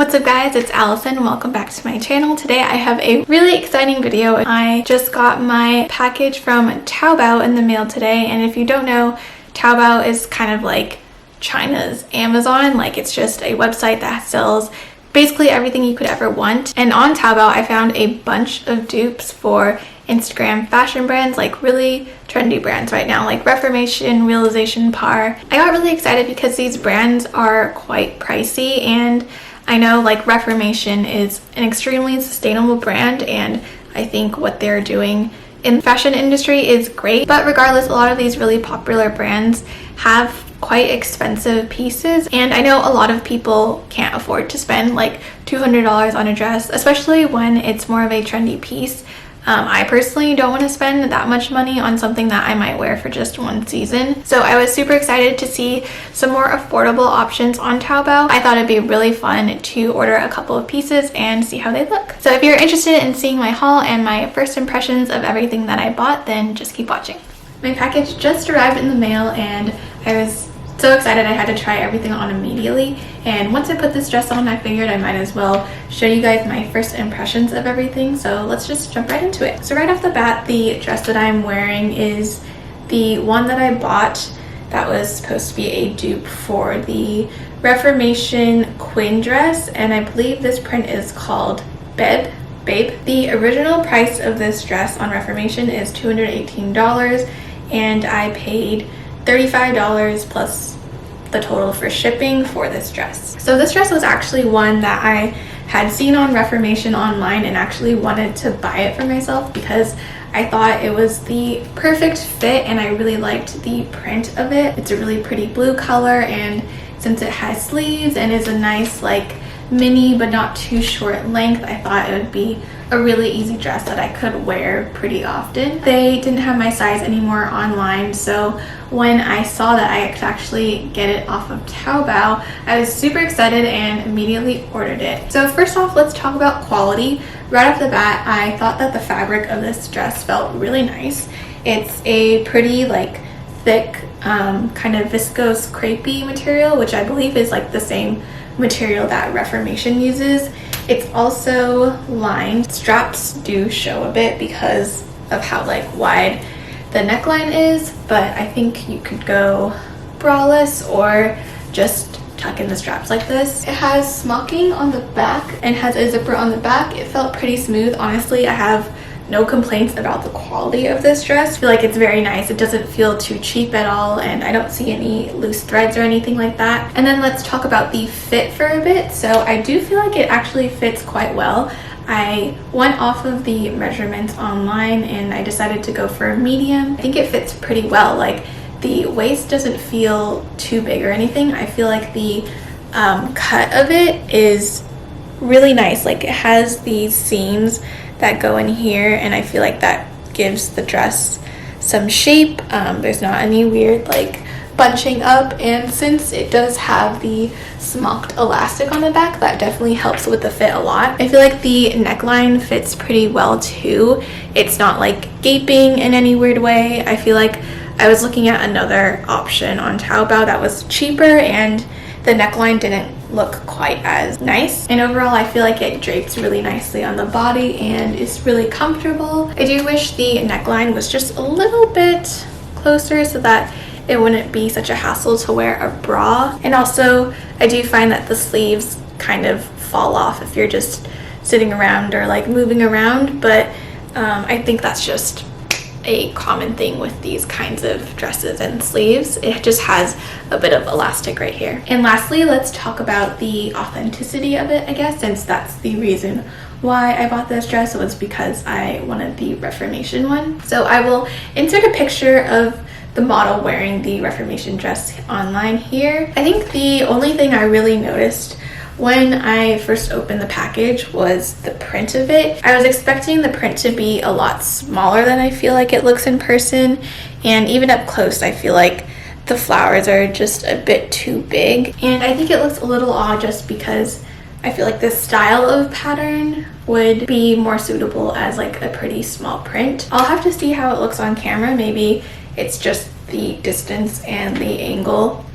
What's up guys, it's Allison. Welcome back to my channel. Today I have a really exciting video. I just got my package from Taobao in the mail today, and if you don't know, Taobao is kind of like China's Amazon. Like, it's just a website that sells basically everything you could ever want. And on Taobao I found a bunch of dupes for Instagram fashion brands, like really trendy brands right now, like Reformation, Realisation, Par. I got really excited because these brands are quite pricey, and I know like Reformation is an extremely sustainable brand, and I think what they're doing in the fashion industry is great. But regardless, a lot of these really popular brands have quite expensive pieces, and I know a lot of people can't afford to spend like $200 on a dress, especially when it's more of a trendy piece. I personally don't want to spend that much money on something that I might wear for just one season. So I was super excited to see some more affordable options on Taobao. I thought it'd be really fun to order a couple of pieces and see how they look. So if you're interested in seeing my haul and my first impressions of everything that I bought, then just keep watching. My package just arrived in the mail, and I was so excited I had to try everything on immediately. And once I put this dress on, I figured I might as well show you guys my first impressions of everything. So let's just jump right into it. So right off the bat, the dress that I'm wearing is the one that I bought that was supposed to be a dupe for the Reformation Queen dress, and I believe this print is called Babe. The original price of this dress on Reformation is $218, and I paid $35 plus the total for shipping for this dress. So this dress was actually one that I had seen on Reformation online and actually wanted to buy it for myself because I thought it was the perfect fit, and I really liked the print of it. It's a really pretty blue color, and since it has sleeves and is a nice like mini but not too short length, I thought it would be a really easy dress that I could wear pretty often. They didn't have my size anymore online, so when I saw that I could actually get it off of Taobao, I was super excited and immediately ordered it. So first off, let's talk about quality. Right off the bat, I thought that the fabric of this dress felt really nice. It's a pretty like thick kind of viscose crepey material, which I believe is like the same material that Reformation uses. It's also lined. Straps do show a bit because of how like wide the neckline is, but I think you could go braless or just tuck in the straps like this. It has smocking on the back and has a zipper on the back. It felt pretty smooth. Honestly, I have no complaints about the quality of this dress. I feel like it's very nice. It doesn't feel too cheap at all, and I don't see any loose threads or anything like that. And then let's talk about the fit for a bit. So I do feel like it actually fits quite well. I went off of the measurements online and I decided to go for a medium. I think it fits pretty well. Like, the waist doesn't feel too big or anything. I feel like the cut of it is really nice. Like, it has these seams that go in here, and I feel like that gives the dress some shape. There's not any weird like bunching up, and since it does have the smocked elastic on the back, that definitely helps with the fit a lot. I feel like the neckline fits pretty well too. It's not like gaping in any weird way. I feel like I was looking at another option on Taobao that was cheaper, and the neckline didn't look quite as nice. And overall, I feel like it drapes really nicely on the body and is really comfortable. I do wish the neckline was just a little bit closer so that it wouldn't be such a hassle to wear a bra. And also, I do find that the sleeves kind of fall off if you're just sitting around or like moving around, but I think that's just a common thing with these kinds of dresses and sleeves. It just has a bit of elastic right here. And lastly, let's talk about the authenticity of it, I guess, since that's the reason why I bought this dress. Was because I wanted the Reformation one. So I will insert a picture of the model wearing the Reformation dress online here. I think the only thing I really noticed when I first opened the package was the print of it. I was expecting the print to be a lot smaller than I feel like it looks in person, and even up close I feel like the flowers are just a bit too big. And I think it looks a little odd just because I feel like this style of pattern would be more suitable as like a pretty small print. I'll have to see how it looks on camera. Maybe it's just the distance and the angle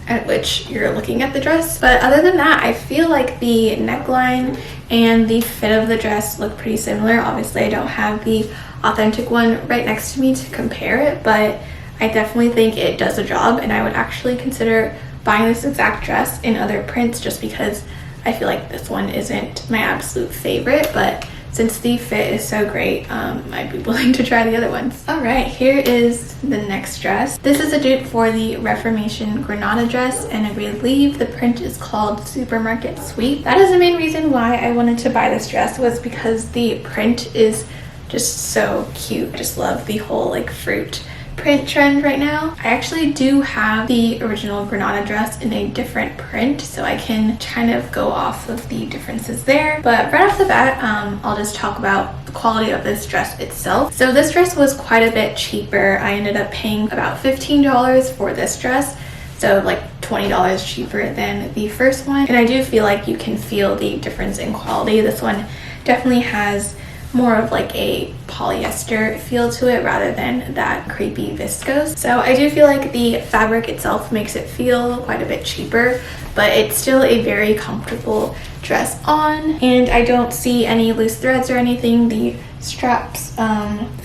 at which you're looking at the dress. But other than that, I feel like the neckline and the fit of the dress look pretty similar. Obviously, I don't have the authentic one right next to me to compare it, but I definitely think it does a job, and I would actually consider buying this exact dress in other prints just because I feel like this one isn't my absolute favorite, but since the fit is so great, I'd be willing to try the other ones. All right, here is the next dress. This is a dupe for the Reformation Granada dress, and I believe the print is called Supermarket Sweep. That is the main reason why I wanted to buy this dress, was because the print is just so cute. I just love the whole like fruit print trend right now. I actually do have the original Granada dress in a different print, so I can kind of go off of the differences there. But right off the bat, I'll just talk about the quality of this dress itself. So this dress was quite a bit cheaper. I ended up paying about $15 for this dress, so like $20 cheaper than the first one. And I do feel like you can feel the difference in quality. This one definitely has more of like a polyester feel to it rather than that creepy viscose. So I do feel like the fabric itself makes it feel quite a bit cheaper, but it's still a very comfortable dress on, and I don't see any loose threads or anything. The straps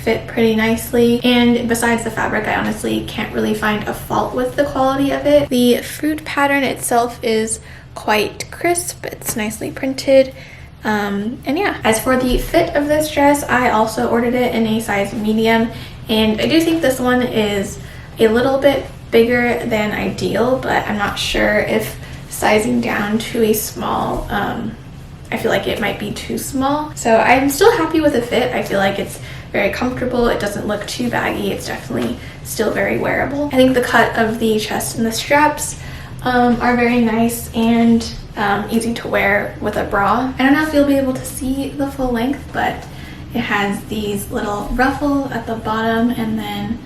fit pretty nicely, and besides the fabric, I honestly can't really find a fault with the quality of it. The fruit pattern itself is quite crisp. It's nicely printed. And yeah, as for the fit of this dress, I also ordered it in a size medium, and I do think this one is a little bit bigger than ideal, but I'm not sure if sizing down to a small, I feel like it might be too small. So I'm still happy with the fit. I feel like it's very comfortable. It doesn't look too baggy. It's definitely still very wearable. I think the cut of the chest and the straps are very nice and easy to wear with a bra. I don't know if you'll be able to see the full length, but it has these little ruffle at the bottom, and then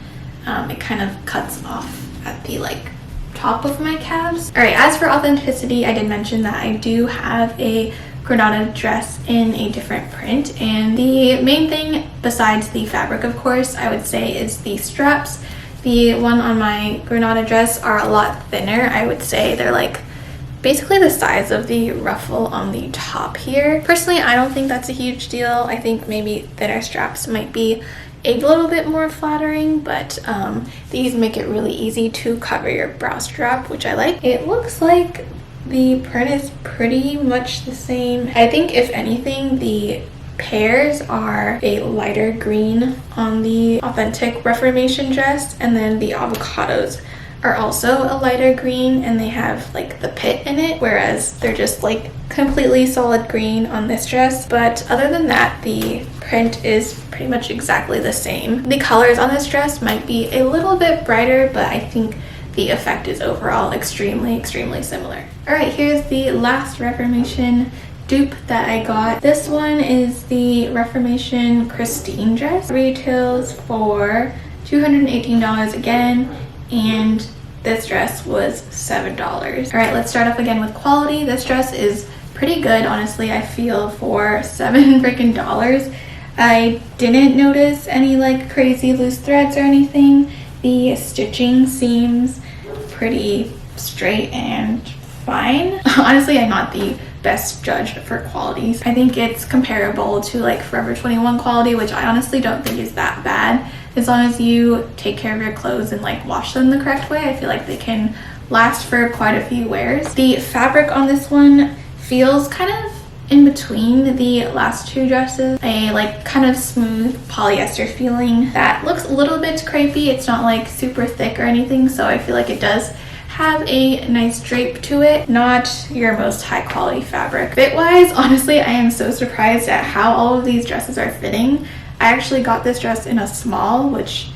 it kind of cuts off at the like top of my calves. All right, as for authenticity, I did mention that I do have a Granada dress in a different print, and the main thing besides the fabric, of course, I would say is the straps. The one on my Granada dress are a lot thinner. I would say they're like basically the size of the ruffle on the top here. Personally, I don't think that's a huge deal. I think maybe thinner straps might be a little bit more flattering, but these make it really easy to cover your brow strap, which I like. It looks like the print is pretty much the same. I think if anything, the pears are a lighter green on the authentic Reformation dress, and then the avocados are also a lighter green, and they have like the pit in it, whereas they're just like completely solid green on this dress. But other than that, the print is pretty much exactly the same. The colors on this dress might be a little bit brighter, but I think the effect is overall extremely similar. All right, here's the last Reformation dupe that I got. This one is the Reformation Christine dress. Retails for $218 again, and this dress was $7. All right, let's start off again with quality. This dress is pretty good, honestly, I feel, for $7 freaking. I didn't notice any like crazy loose threads or anything. The stitching seems pretty straight and fine. Honestly, I'm not the best judge for qualities. I think it's comparable to like Forever 21 quality, which I honestly don't think is that bad. As long as you take care of your clothes and like wash them the correct way, I feel like they can last for quite a few wears. The fabric on this one feels kind of in between the last two dresses, a like kind of smooth polyester feeling that looks a little bit crepey. It's not like super thick or anything, so I feel like it does have a nice drape to it. Not your most high quality fabric. Fit wise, honestly, I am so surprised at how all of these dresses are fitting. I actually got this dress in a small, which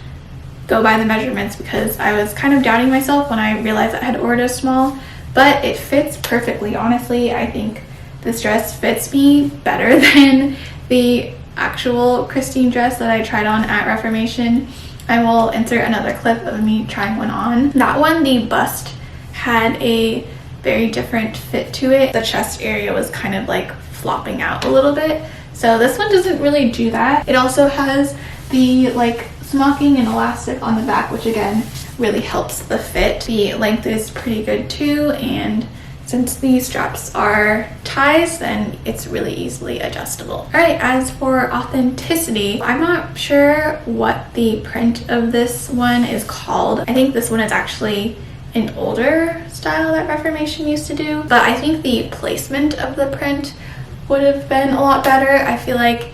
go by the measurements because I was kind of doubting myself when I realized I had ordered a small, but it fits perfectly. Honestly, I think this dress fits me better than the actual Christine dress that I tried on at Reformation. I will insert another clip of me trying one on. That one, the bust had a very different fit to it. The chest area was kind of like flopping out a little bit. So this one doesn't really do that. It also has the like smocking and elastic on the back, which again really helps the fit. The length is pretty good too, and since these straps are ties, then it's really easily adjustable. All right, as for authenticity, I'm not sure what the print of this one is called. I think this one is actually an older style that Reformation used to do, but I think the placement of the print would have been a lot better. I feel like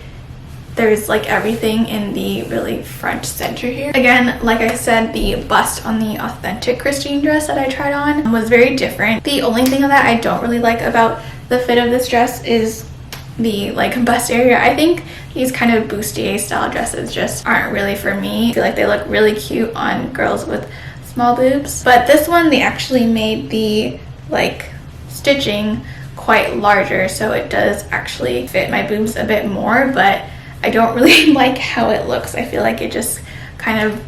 there's like everything in the really front center here. Again, like I said, the bust on the authentic Christine dress that I tried on was very different. The only thing that I don't really like about the fit of this dress is the like bust area. I think these kind of bustier style dresses just aren't really for me. I feel like they look really cute on girls with small boobs, but this one they actually made the like stitching quite larger, so it does actually fit my boobs a bit more, but I don't really like how it looks. I feel like it just kind of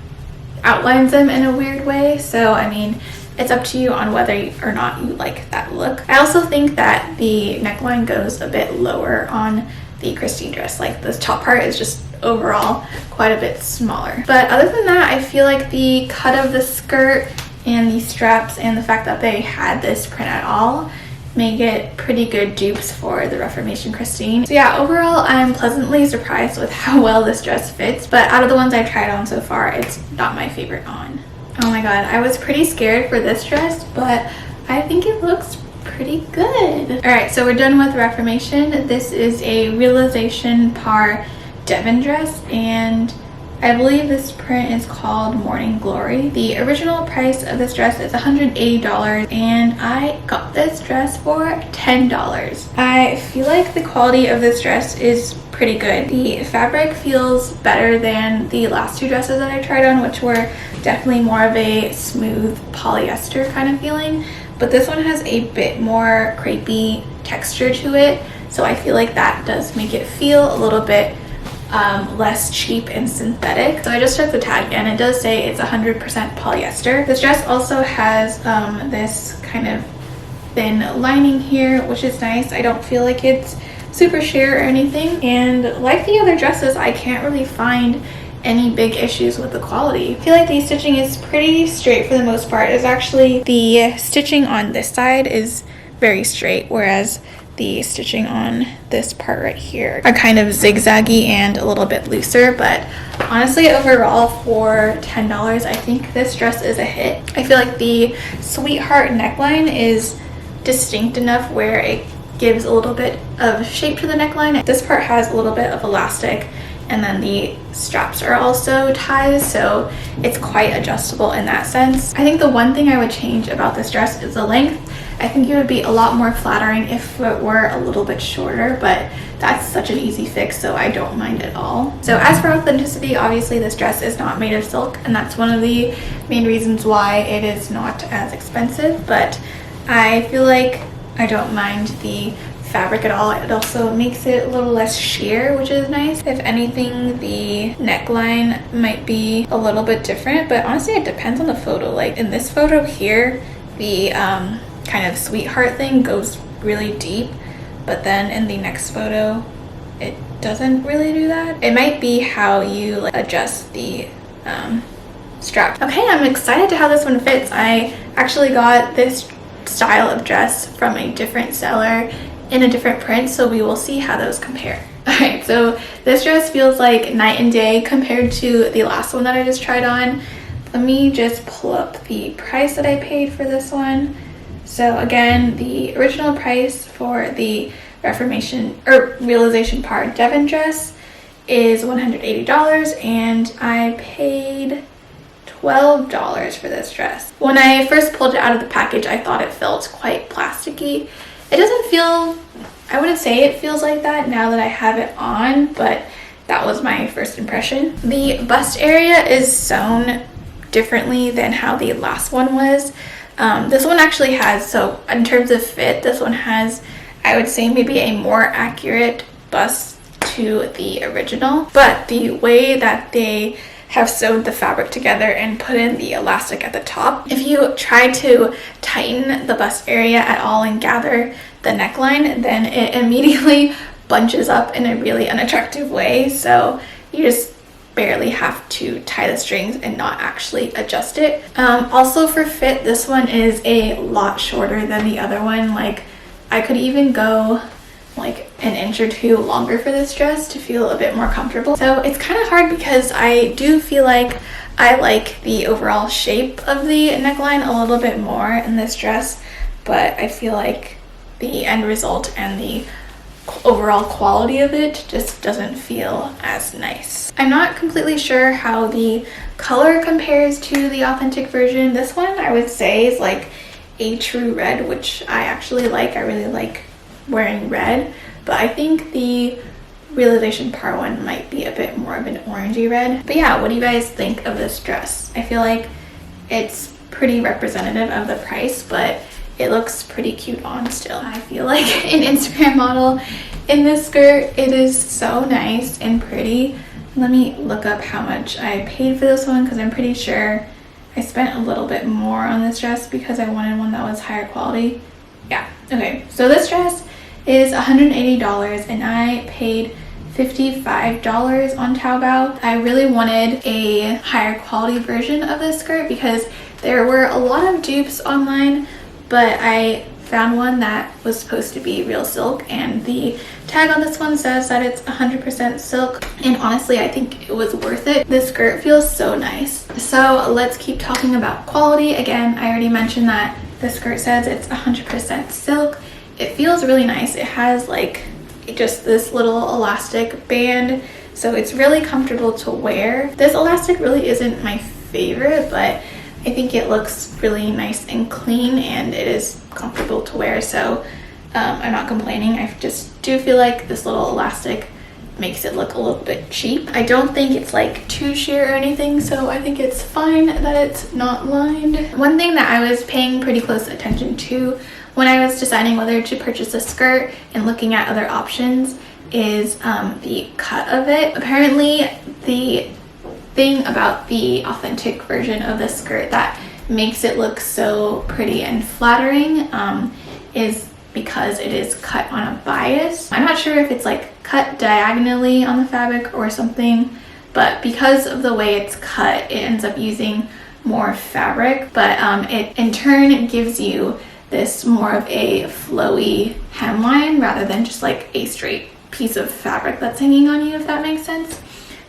outlines them in a weird way. So I mean, it's up to you on whether or not you like that look. I also think that the neckline goes a bit lower on the Christine dress. Like this top part is just overall quite a bit smaller. But other than that, I feel like the cut of the skirt and the straps and the fact that they had this print at all make it pretty good dupes for the Reformation Christine. So yeah, overall I'm pleasantly surprised with how well this dress fits, but out of the ones I've tried on so far, it's not my favorite on. Oh my god, I was pretty scared for this dress, but I think it looks pretty good. Alright, so we're done with Reformation. This is a Realisation par Devon dress, and I believe this print is called Morning Glory. The original price of this dress is $180, and I got this dress for $10. I feel like the quality of this dress is pretty good. The fabric feels better than the last two dresses that I tried on, which were definitely more of a smooth polyester kind of feeling, but this one has a bit more crepey texture to it, so I feel like that does make it feel a little bit less cheap and synthetic. So I just checked the tag and it does say it's 100% polyester. This dress also has this kind of thin lining here, which is nice. I don't feel like it's super sheer or anything, and like the other dresses, I can't really find any big issues with the quality. I feel like the stitching is pretty straight for the most part. It's actually the stitching on this side is very straight, whereas the stitching on this part right here are kind of zigzaggy and a little bit looser, but honestly overall for $10 I think this dress is a hit. I feel like the sweetheart neckline is distinct enough where it gives a little bit of shape to the neckline. This part has a little bit of elastic, and then the straps are also ties, so it's quite adjustable in that sense. I think the one thing I would change about this dress is the length. I think it would be a lot more flattering if it were a little bit shorter, but that's such an easy fix, so I don't mind at all. So as for authenticity, obviously this dress is not made of silk, and that's one of the main reasons why it is not as expensive, but I feel like I don't mind the fabric at all. It also makes it a little less sheer, which is nice. If anything, the neckline might be a little bit different, but honestly it depends on the photo. Like in this photo here, the kind of sweetheart thing goes really deep, but then in the next photo it doesn't really do that. It might be how you like adjust the strap. Okay, I'm excited to how this one fits. I actually got this style of dress from a different seller in a different print, so we will see how those compare. Alright, so this dress feels like night and day compared to the last one that I just tried on. Let me just pull up the price that I paid for this one. So again, the original price for the Realisation par Devon dress is $180, and I paid $12 for this dress. When I first pulled it out of the package, I thought it felt quite plasticky. It doesn't feel, I wouldn't say it feels like that now that I have it on, but that was my first impression. The bust area is sewn differently than how the last one was. This one actually has, so in terms of fit, this one has, I would say, maybe a more accurate bust to the original, but the way that they have sewed the fabric together and put in the elastic at the top, if you try to tighten the bust area at all and gather the neckline, then it immediately bunches up in a really unattractive way. So you just barely have to tie the strings and not actually adjust it. Also for fit, this one is a lot shorter than the other one. Like I could even go like an inch or two longer for this dress to feel a bit more comfortable. So it's kind of hard because I do feel like I like the overall shape of the neckline a little bit more in this dress, but I feel like the end result and the overall quality of it just doesn't feel as nice. I'm not completely sure how the color compares to the authentic version. This one I would say is like a true red, which I actually like. I really like wearing red, but I think the Realisation Part 1 might be a bit more of an orangey red. But yeah, what do you guys think of this dress? I feel like it's pretty representative of the price, but it looks pretty cute on still. I feel like an Instagram model in this skirt. It is so nice and pretty. Let me look up how much I paid for this one because I'm pretty sure I spent a little bit more on this dress because I wanted one that was higher quality. Yeah, okay. So this dress is $180 and I paid $55 on Taobao. I really wanted a higher quality version of this skirt because there were a lot of dupes online, but I found one that was supposed to be real silk, and the tag on this one says that it's 100% silk, and honestly I think it was worth it. This skirt feels so nice. So let's keep talking about quality. Again, I already mentioned that the skirt says it's 100% silk. It feels really nice. It has like just this little elastic band, so it's really comfortable to wear. This elastic really isn't my favorite, but I think it looks really nice and clean and it is comfortable to wear, so I'm not complaining. I just do feel like this little elastic makes it look a little bit cheap. I don't think it's like too sheer or anything, so I think it's fine that it's not lined. One thing that I was paying pretty close attention to when I was deciding whether to purchase a skirt and looking at other options is the cut of it. Apparently the thing about the authentic version of this skirt that makes it look so pretty and flattering is because it is cut on a bias. I'm not sure if it's like cut diagonally on the fabric or something, but because of the way it's cut, it ends up using more fabric, but it in turn gives you this more of a flowy hemline rather than just like a straight piece of fabric that's hanging on you, if that makes sense.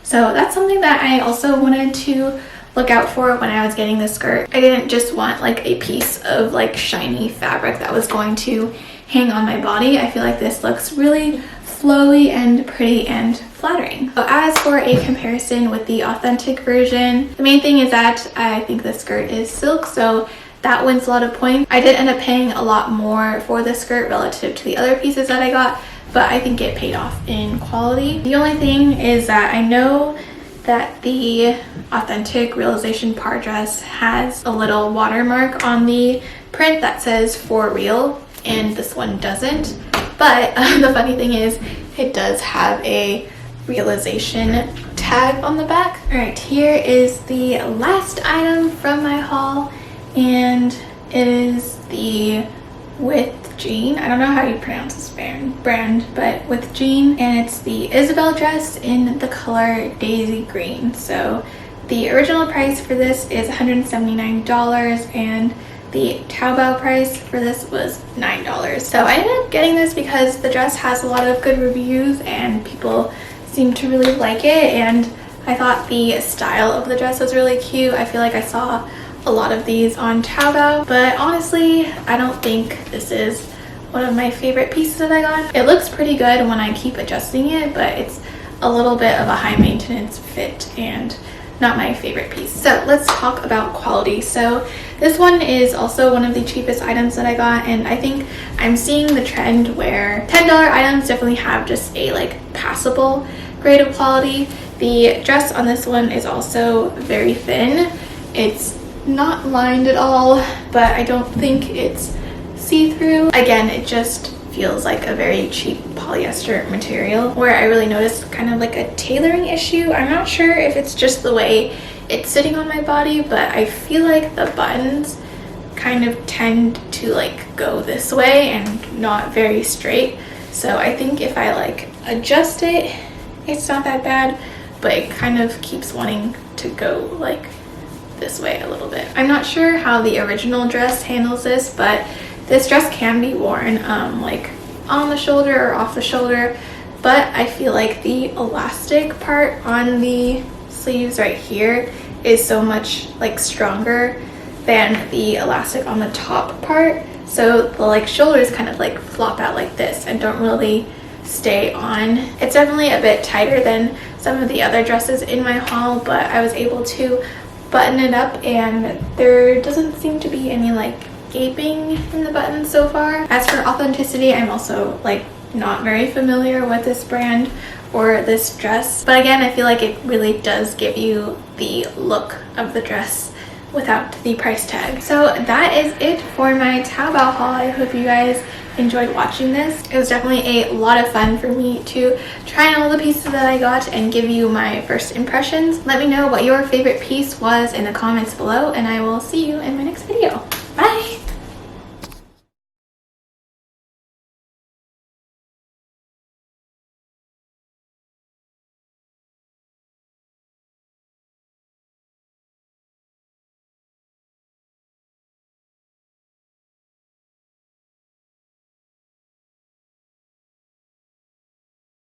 So that's something that I also wanted to look out for when I was getting this skirt. I didn't just want like a piece of like shiny fabric that was going to hang on my body. I feel like this looks really flowy and pretty and flattering. So as for a comparison with the authentic version, the main thing is that I think the skirt is silk, so that wins a lot of points. I did end up paying a lot more for this skirt relative to the other pieces that I got, but I think it paid off in quality. The only thing is that I know that the authentic Realisation Part dress has a little watermark on the print that says "for real," and this one doesn't. But the funny thing is it does have a Realisation tag on the back. All right, here is the last item from my haul, and it is the With Jean. I don't know how you pronounce this brand, but With Jean, and it's the Isabelle dress in the color Daisy Green. So the original price for this is $179 and the Taobao price for this was $9. So I ended up getting this because the dress has a lot of good reviews and people seem to really like it, and I thought the style of the dress was really cute. I feel like I saw a lot of these on Taobao, but honestly I don't think this is one of my favorite pieces that I got. It looks pretty good when I keep adjusting it, but it's a little bit of a high maintenance fit and not my favorite piece. So let's talk about quality. So this one is also one of the cheapest items that I got, and I think I'm seeing the trend where $10 items definitely have just a like passable grade of quality. The dress on this one is also very thin. It's not lined at all, but I don't think it's see-through. Again, it just feels like a very cheap polyester material, where I really noticed kind of like a tailoring issue. I'm not sure if it's just the way it's sitting on my body, but I feel like the buttons kind of tend to like go this way and not very straight. So I think if I like adjust it, it's not that bad, but it kind of keeps wanting to go like this way a little bit. I'm not sure how the original dress handles this, but this dress can be worn like on the shoulder or off the shoulder, but I feel like the elastic part on the sleeves right here is so much like stronger than the elastic on the top part, so the like shoulders kind of like flop out like this and don't really stay on. It's definitely a bit tighter than some of the other dresses in my haul, but I was able to button it up and there doesn't seem to be any like gaping in the buttons so far. As for authenticity, I'm also like not very familiar with this brand or this dress, but again, I feel like it really does give you the look of the dress without the price tag. So that is it for my Taobao haul. I hope you guys enjoyed watching this. It was definitely a lot of fun for me to try on all the pieces that I got and give you my first impressions. Let me know what your favorite piece was in the comments below, and I will see you in my next video.